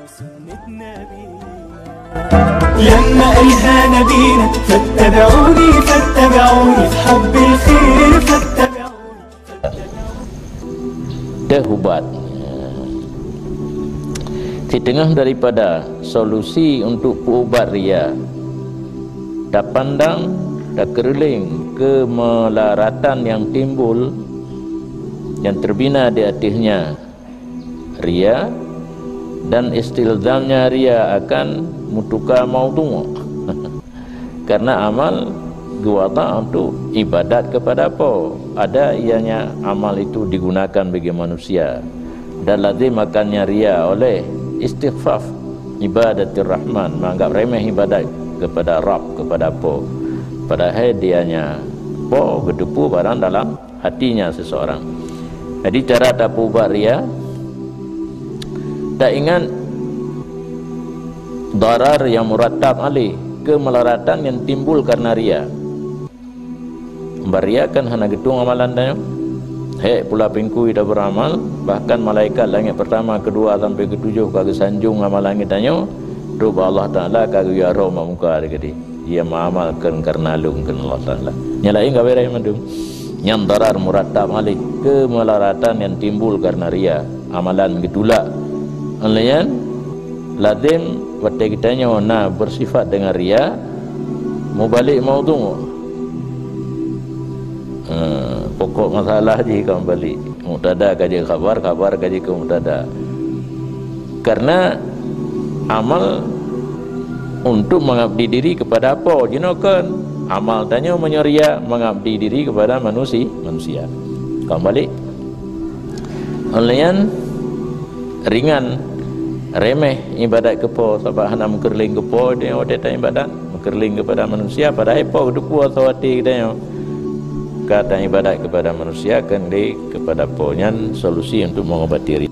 سنة نبينا لما قالها نبينا فاتبعوني فاتبعوني في حب الخير فاتبعوني. Taubat. Setengah daripada solusi untuk perubat ria, dah pandang, dah keriling kemelaratan yang timbul yang terbina di atasnya ria, dan istilzamnya ria akan mutuka maudu' karena amal guwata untuk ibadat kepada apa? Ada ianya amal itu digunakan bagi manusia, dan lazim makannya ria oleh istighfaf ibadatir rahman, menganggap remeh ibadat kepada Rabb, kepada apa? Padahal dianya apa berdepu barang dalam hatinya seseorang. Jadi cara tak ubat ria, tak ingat darar yang murattab alih, kemelaratan yang timbul karena ria. Ria kan hana getung amalan dia. Hek pula pingkui dah beramal, bahkan malaikat langit pertama, kedua sampai ketujuh kagak sanjung amal langit tanya, doa Allah Taala kagak ya roh muka dia. Dia mengamalkan karena lung kan Allah Taala. Nyalain enggak berai mandung. Yang darar murattab alih, kemelaratan yang timbul karena ria, amalan gitulah. Alayan lazim waktu kitanya nak bersifat dengan ria, mau balik maudu'. Pokok masalah je kau balik mubtada kaji khabar, khabar kaji ke mubtada. Karena amal untuk mengabdi diri kepada apa? Jinokan amal tanya menyeria mengabdi diri kepada manusia. Kau balik olayan ringan remeh ibadat kepo sebab hana mengkerling kepo dia tak ibadat mengkerling kepada manusia, padahal apa depu atau hati kita kata ibadat kepada manusia kan kepada ponyan solusi untuk mengobati diri.